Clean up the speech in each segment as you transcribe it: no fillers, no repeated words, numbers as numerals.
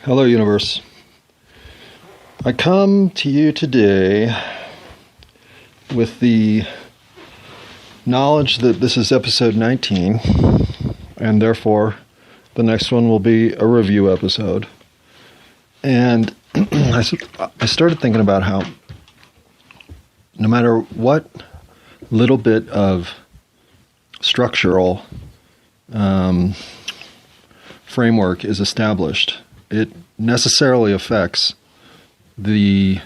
Hello, universe. I come to you today with the knowledge that this is episode 19, and therefore the next one will be a review episode. And I started thinking about how no matter what little bit of structural framework is established, it necessarily affects the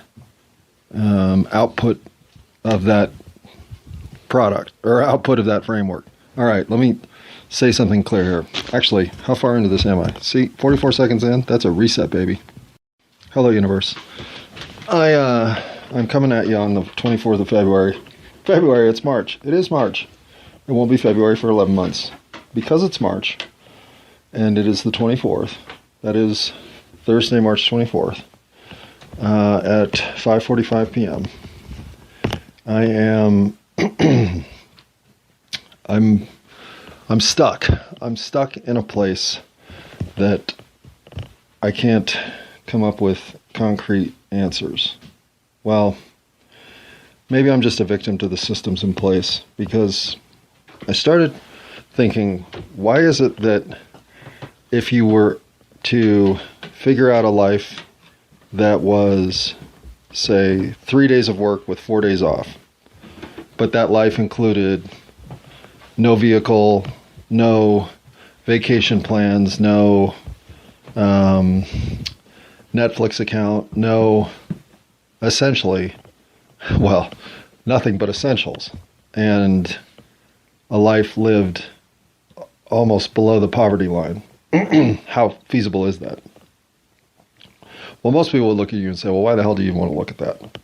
output of that product or output of that framework. All right, let me say something clear here. Actually, how far into this am I? See, 44 seconds in. That's a reset, baby. Hello, universe. I'm coming at you on the 24th of February. February, it's March. It is March. It won't be February for 11 months. Because it's March, and it is the 24th, that is Thursday, March 24th, at 5:45 p.m. I am, I'm stuck. I'm stuck in a place that I can't come up with concrete answers. Well, maybe I'm just a victim to the systems in place, because I started thinking, why is it that if you were to figure out a life that was, say, 3 days of work with 4 days off, but that life included no vehicle, no vacation plans, no Netflix account, no, essentially, well, nothing but essentials, and a life lived almost below the poverty line. How feasible is that? Well, most people would look at you and say, well, why the hell do you even want to look at that?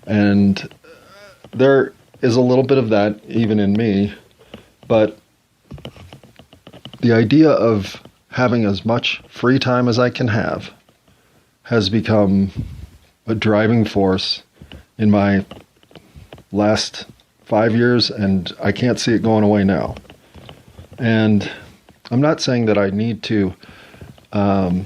And there is a little bit of that even in me, but the idea of having as much free time as I can have has become a driving force in my last 5 years, and I can't see it going away now. And I'm not saying that I need to, I'm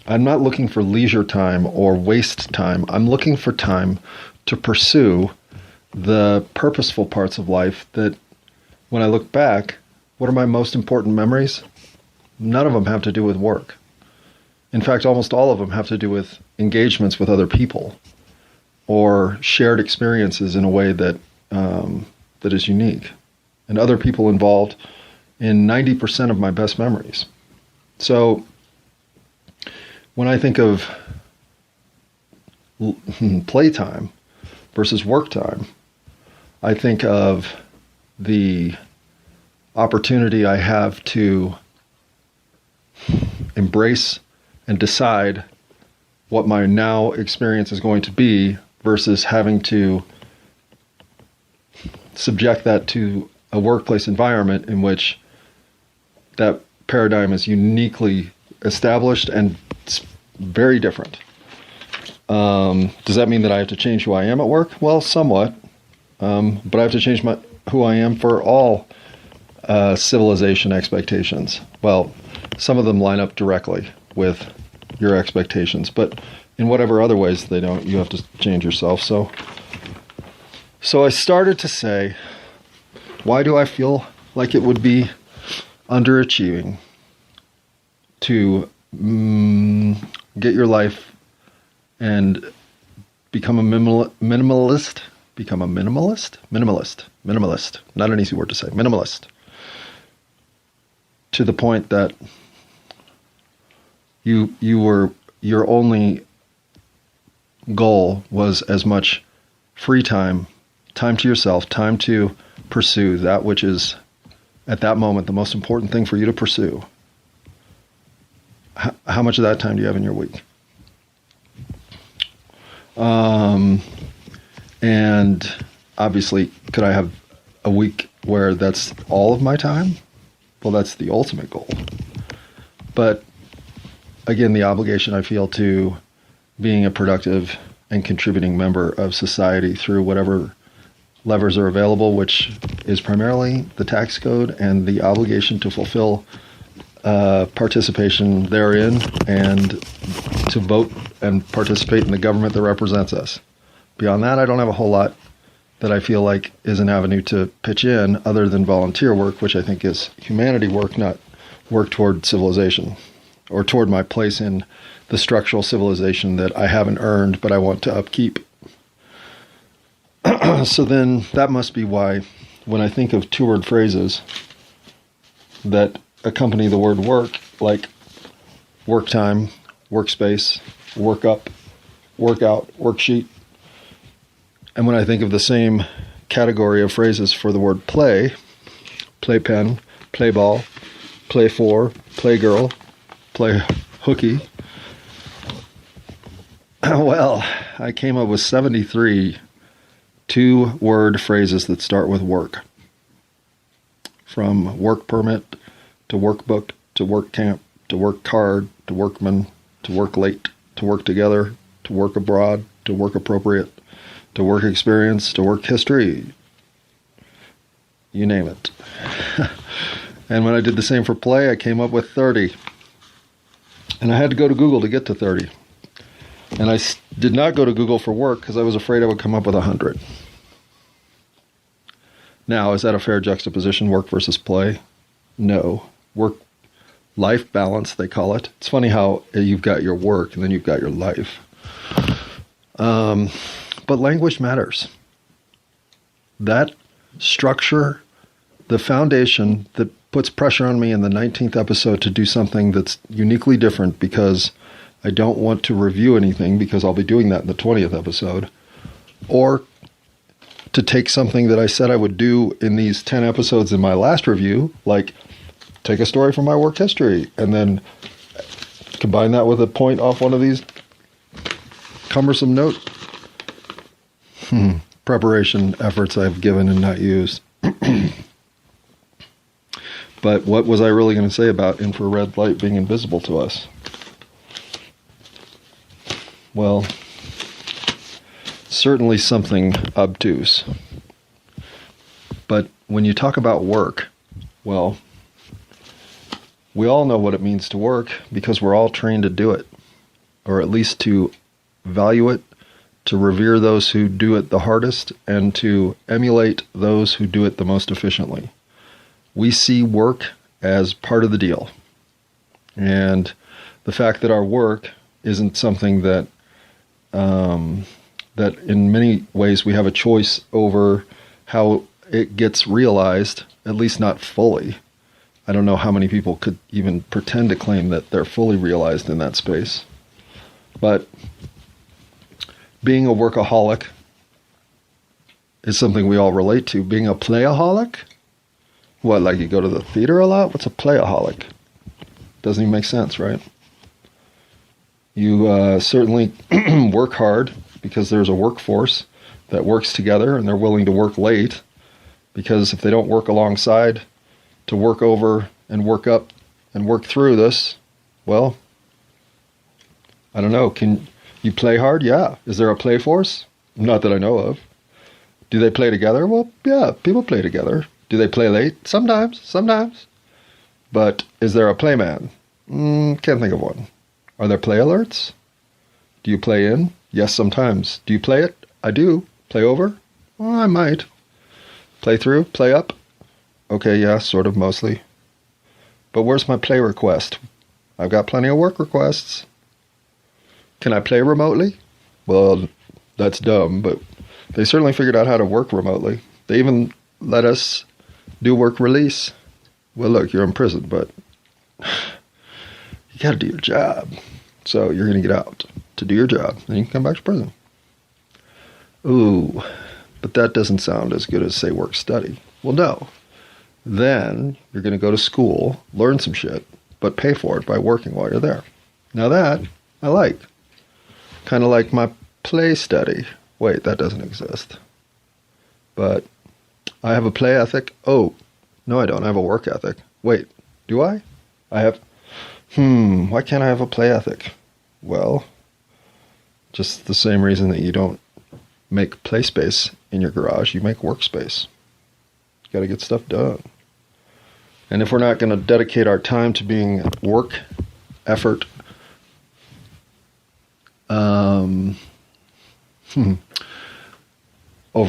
not looking for leisure time or waste time. I'm looking for time to pursue the purposeful parts of life that, when I look back, what are my most important memories? None of them have to do with work. In fact, almost all of them have to do with engagements with other people or shared experiences in a way that that is unique, and other people involved in 90% of my best memories. So when I think of playtime versus work time, I think of the opportunity I have to embrace and decide what my now experience is going to be versus having to subject that to a workplace environment in which that paradigm is uniquely established and it's very different. Does that mean that I have to change who I am at work? Well, somewhat. But I have to change who I am for all civilization expectations. Well, some of them line up directly with your expectations, but in whatever other ways they don't, you have to change yourself. So I started to say, why do I feel like it would be underachieving to get your life and become a minimalist? Become a minimalist? Minimalist. Not an easy word to say. Minimalist. To the point that your only goal was as much free time to yourself, time to pursue that which is at that moment the most important thing for you to pursue. How much of that time do you have in your week? And obviously, could I have a week where that's all of my time? Well, that's the ultimate goal. But again, the obligation I feel to being a productive and contributing member of society through whatever levers are available, which is primarily the tax code and the obligation to fulfill participation therein and to vote and participate in the government that represents us. Beyond that, I don't have a whole lot that I feel like is an avenue to pitch in other than volunteer work, which I think is humanity work, not work toward civilization or toward my place in the structural civilization that I haven't earned, but I want to upkeep. So then that must be why when I think of two-word phrases that accompany the word work, like work time, workspace, work up, workout, worksheet, and when I think of the same category of phrases for the word play, playpen, play ball, play for, play girl, play hooky, well, I came up with 73 two-word phrases that start with work. From work permit, to workbook, to work camp, to work card, to workman, to work late, to work together, to work abroad, to work appropriate, to work experience, to work history. You name it. And when I did the same for play, I came up with 30. And I had to go to Google to get to 30. And I did not go to Google for work because I was afraid I would come up with 100. Now, is that a fair juxtaposition, work versus play? No. Work-life balance, they call it. It's funny how you've got your work and then you've got your life. But language matters. That structure, the foundation that puts pressure on me in the 19th episode to do something that's uniquely different because I don't want to review anything because I'll be doing that in the 20th episode, or to take something that I said I would do in these 10 episodes in my last review, like take a story from my work history and then combine that with a point off one of these cumbersome note preparation efforts I've given and not used. But what was I really going to say about infrared light being invisible to us? Well, certainly something obtuse. But when you talk about work, well, we all know what it means to work because we're all trained to do it, or at least to value it, to revere those who do it the hardest, and to emulate those who do it the most efficiently. We see work as part of the deal. And the fact that our work isn't something that that in many ways we have a choice over how it gets realized, at least not fully. I don't know how many people could even pretend to claim that they're fully realized in that space. But being a workaholic is something we all relate to. Being a playaholic? What, like you go to the theater a lot? What's a playaholic? Doesn't even make sense, right? You certainly work hard because there's a workforce that works together and they're willing to work late, because if they don't work alongside to work over and work up and work through this, well, I don't know. Can you play hard? Yeah. Is there a play force? Not that I know of. Do they play together? Well, yeah, people play together. Do they play late? Sometimes. But is there a playman? Can't think of one. Are there play alerts? Do you play in? Yes, sometimes. Do you play it? I do. Play over? Well, I might. Play through? Play up? Okay, yeah, sort of, mostly. But where's my play request? I've got plenty of work requests. Can I play remotely? Well, that's dumb, but they certainly figured out how to work remotely. They even let us do work release. Well, look, you're in prison, but you got to do your job. So you're going to get out to do your job, and you can come back to prison. Ooh, but that doesn't sound as good as, say, work study. Well, no. Then you're going to go to school, learn some shit, but pay for it by working while you're there. Now that I like. Kind of like my play study. Wait, that doesn't exist. But I have a play ethic. Oh, no, I don't. I have a work ethic. Wait, do I? I have... why can't I have a play ethic? Well, just the same reason that you don't make play space in your garage, you make workspace. You got to get stuff done. And if we're not going to dedicate our time to being work, effort, over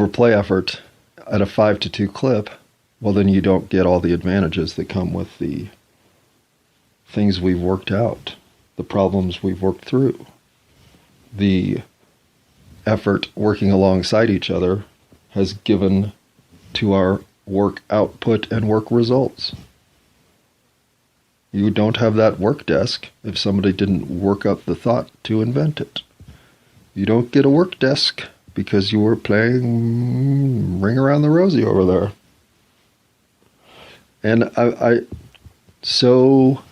play effort at a 5-2 clip, well, then you don't get all the advantages that come with the things we've worked out, the problems we've worked through, the effort working alongside each other has given to our work output and work results. You don't have that work desk if somebody didn't work up the thought to invent it. You don't get a work desk because you were playing Ring Around the Rosie over there. And I so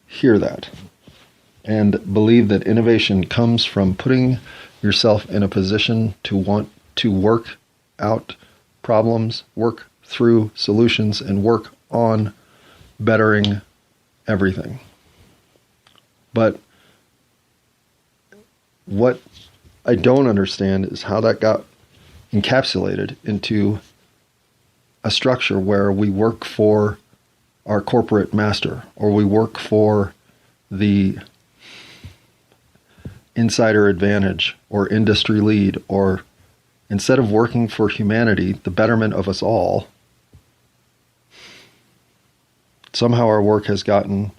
hear that and believe that innovation comes from putting yourself in a position to want to work out problems, work through solutions, and work on bettering everything. But what I don't understand is how that got encapsulated into a structure where we work for our corporate master, or we work for the insider advantage or industry lead, or instead of working for humanity, the betterment of us all, somehow our work has gotten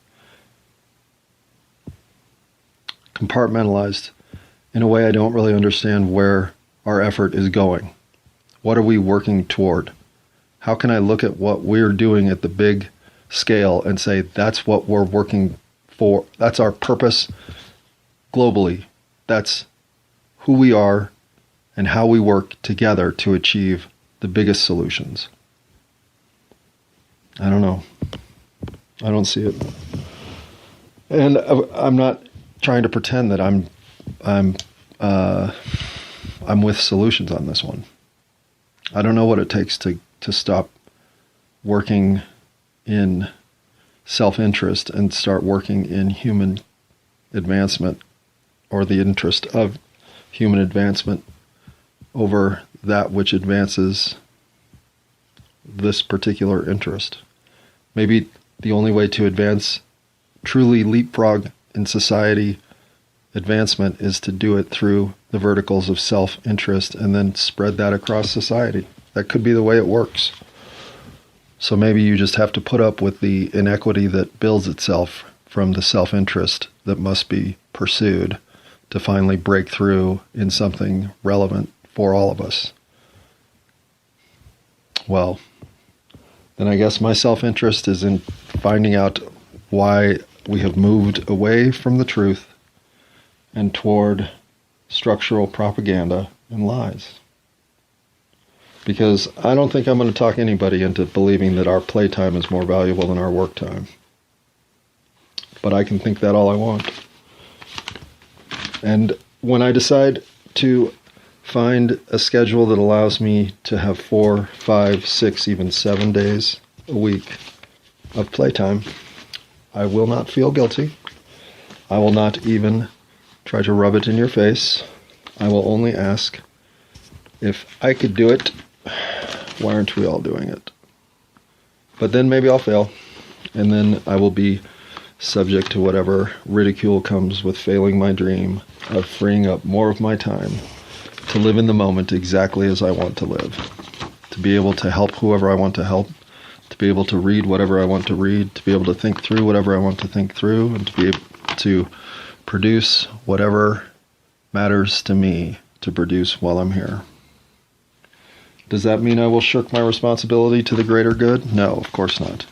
compartmentalized in a way I don't really understand where our effort is going. What are we working toward? How can I look at what we're doing at the big scale and say that's what we're working for? That's our purpose globally. That's who we are and how we work together to achieve the biggest solutions. I don't know. I don't see it. And I'm not trying to pretend that I'm with solutions on this one. I don't know what it takes to stop working in self-interest and start working in human advancement, or the interest of human advancement over that which advances this particular interest. Maybe the only way to advance, truly leapfrog in society advancement, is to do it through the verticals of self-interest and then spread that across society. That could be the way it works. So maybe you just have to put up with the inequity that builds itself from the self-interest that must be pursued to finally break through in something relevant for all of us. Well, then I guess my self-interest is in finding out why we have moved away from the truth and toward structural propaganda and lies. Because I don't think I'm going to talk anybody into believing that our playtime is more valuable than our work time. But I can think that all I want. And when I decide to find a schedule that allows me to have 4, 5, 6, even 7 days a week of playtime, I will not feel guilty. I will not even try to rub it in your face. I will only ask, if I could do it, why aren't we all doing it? But then maybe I'll fail, and then I will be subject to whatever ridicule comes with failing my dream of freeing up more of my time to live in the moment exactly as I want to live, to be able to help whoever I want to help, to be able to read whatever I want to read, to be able to think through whatever I want to think through, and to be able to produce whatever matters to me to produce while I'm here. Does that mean I will shirk my responsibility to the greater good? No, of course not.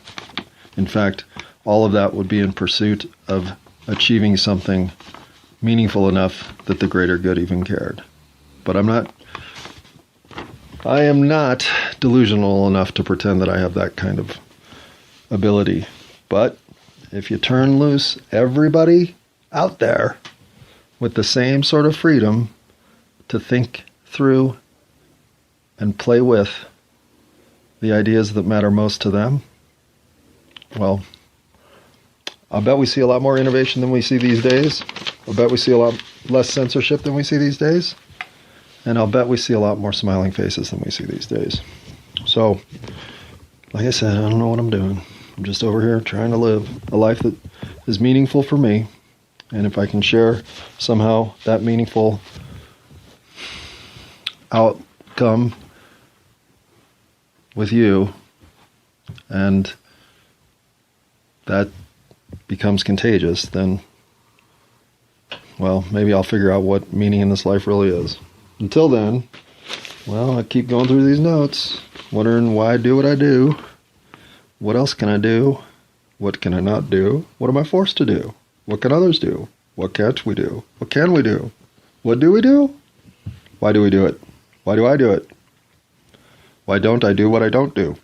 In fact, all of that would be in pursuit of achieving something meaningful enough that the greater good even cared. But I am not delusional enough to pretend that I have that kind of ability. But if you turn loose everybody out there with the same sort of freedom to think through and play with the ideas that matter most to them, well, I'll bet we see a lot more innovation than we see these days. I'll bet we see a lot less censorship than we see these days. And I'll bet we see a lot more smiling faces than we see these days. So, like I said, I don't know what I'm doing. I'm just over here trying to live a life that is meaningful for me. And if I can share somehow that meaningful outcome with you, and that becomes contagious, then, well, maybe I'll figure out what meaning in this life really is. Until then, well, I keep going through these notes, wondering why I do what I do. What else can I do? What can I not do? What am I forced to do? What can others do? What can't we do? What can we do? What do we do? Why do we do it? Why do I do it? Why don't I do what I don't do?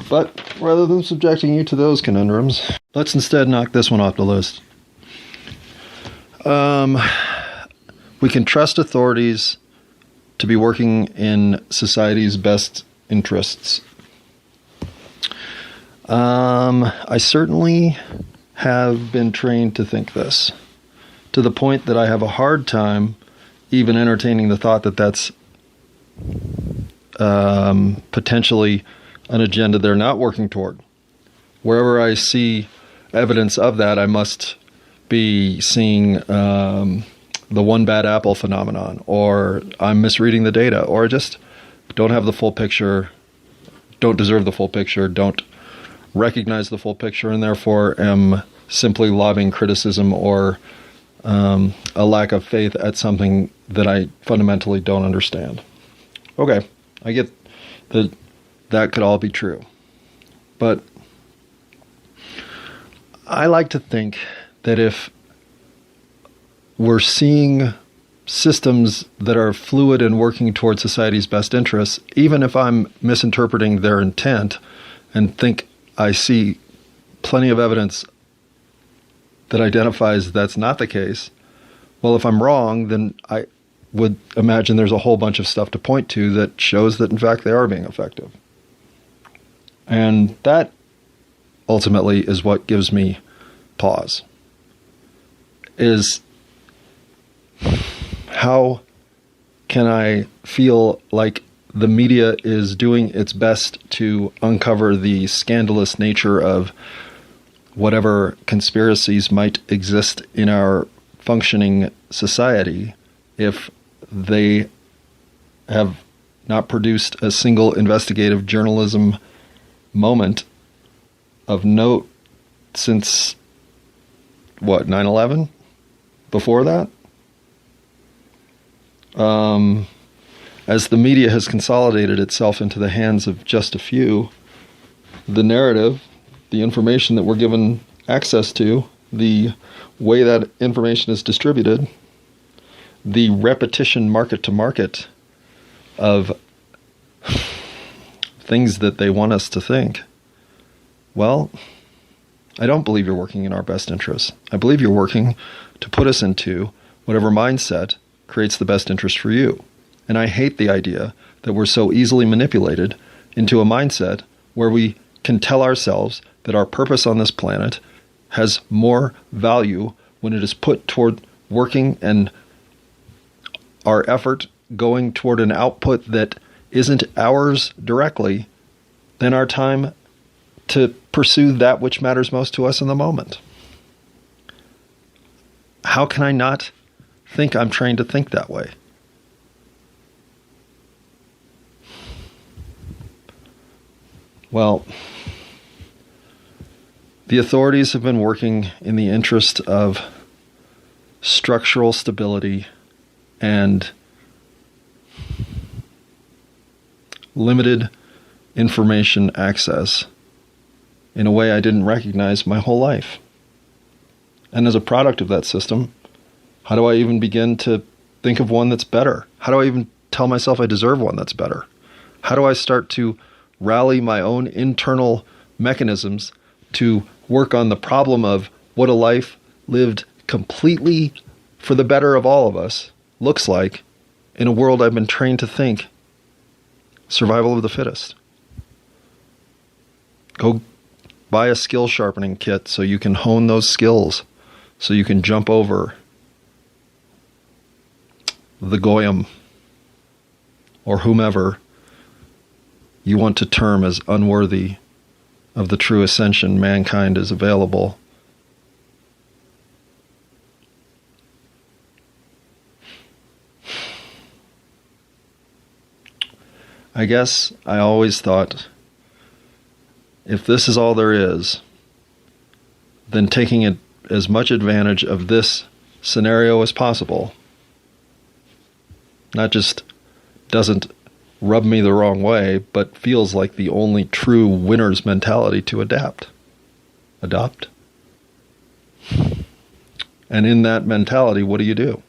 But rather than subjecting you to those conundrums, let's instead knock this one off the list. We can trust authorities to be working in society's best interests. I certainly have been trained to think this, to the point that I have a hard time even entertaining the thought that that's potentially an agenda they're not working toward. Wherever I see evidence of that, I must be seeing the one bad apple phenomenon, or I'm misreading the data, or just don't have the full picture, don't deserve the full picture, don't recognize the full picture, and therefore am simply lobbing criticism or a lack of faith at something that I fundamentally don't understand. Okay, I get that that could all be true. But I like to think that if we're seeing systems that are fluid and working towards society's best interests, even if I'm misinterpreting their intent and think I see plenty of evidence that identifies that's not the case, well, if I'm wrong, then I would imagine there's a whole bunch of stuff to point to that shows that, in fact, they are being effective. And that ultimately is what gives me pause, is how can I feel like the media is doing its best to uncover the scandalous nature of whatever conspiracies might exist in our functioning society if they have not produced a single investigative journalism moment of note since, 9/11? Before that? As the media has consolidated itself into the hands of just a few, the narrative, the information that we're given access to, the way that information is distributed, the repetition market to market of things that they want us to think, well, I don't believe you're working in our best interests. I believe you're working to put us into whatever mindset creates the best interest for you. And I hate the idea that we're so easily manipulated into a mindset where we can tell ourselves that our purpose on this planet has more value when it is put toward working and our effort going toward an output that isn't ours directly than our time to pursue that which matters most to us in the moment. How can I not think I'm trained to think that way? Well, the authorities have been working in the interest of structural stability and limited information access in a way I didn't recognize my whole life. And as a product of that system, how do I even begin to think of one that's better? How do I even tell myself I deserve one that's better? How do I start to rally my own internal mechanisms to work on the problem of what a life lived completely for the better of all of us looks like in a world I've been trained to think survival of the fittest? Go buy a skill sharpening kit so you can hone those skills, so you can jump over the goyim or whomever you want to term as unworthy of the true ascension mankind is available. I guess I always thought, if this is all there is, then taking as much advantage of this scenario as possible, not just doesn't rub me the wrong way, but feels like the only true winner's mentality to adopt. And in that mentality, what do?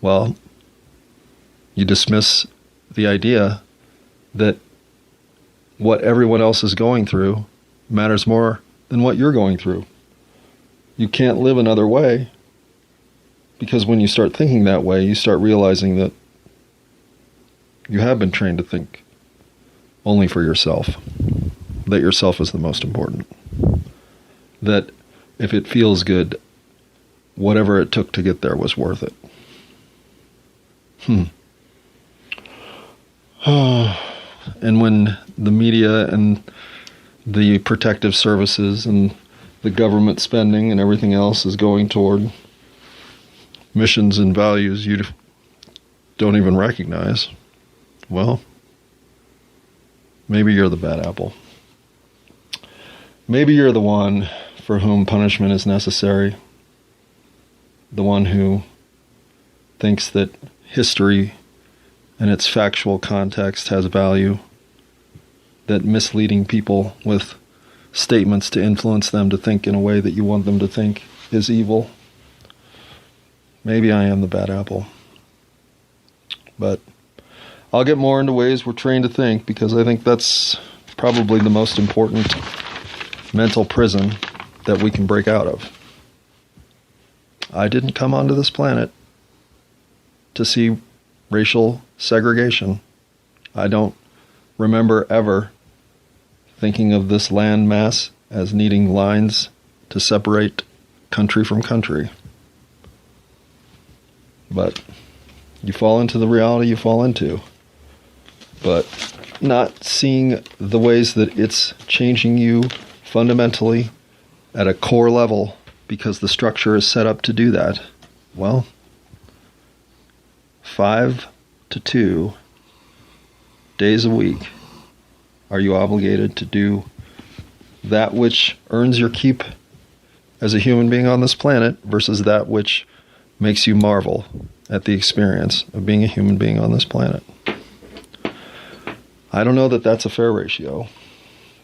Well, you dismiss the idea that what everyone else is going through matters more than what you're going through. You can't live another way, because when you start thinking that way, you start realizing that you have been trained to think only for yourself, that yourself is the most important, that if it feels good, whatever it took to get there was worth it. And when the media and the protective services and the government spending and everything else is going toward missions and values you don't even recognize, well, maybe you're the bad apple. Maybe you're the one for whom punishment is necessary, the one who thinks that history and its factual context has value, that misleading people with statements to influence them to think in a way that you want them to think is evil. Maybe I am the bad apple. But I'll get more into ways we're trained to think, because I think that's probably the most important mental prison that we can break out of. I didn't come onto this planet to see racial segregation. I don't remember ever thinking of this land mass as needing lines to separate country from country. But you fall into the reality you fall into. But not seeing the ways that it's changing you fundamentally at a core level, because the structure is set up to do that, well, 5 to 2 days a week are you obligated to do that which earns your keep as a human being on this planet versus that which makes you marvel at the experience of being a human being on this planet. I don't know that that's a fair ratio,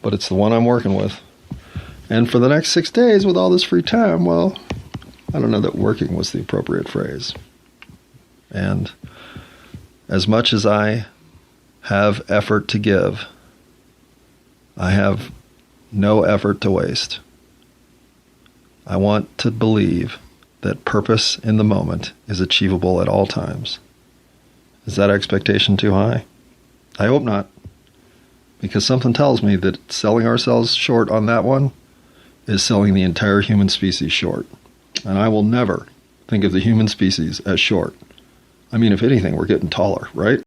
but it's the one I'm working with. And for the next 6 days with all this free time, well, I don't know that working was the appropriate phrase. And as much as I have effort to give, I have no effort to waste. I want to believe that purpose in the moment is achievable at all times. Is that expectation too high? I hope not, because something tells me that selling ourselves short on that one is selling the entire human species short. And I will never think of the human species as short. I mean, if anything, we're getting taller, right?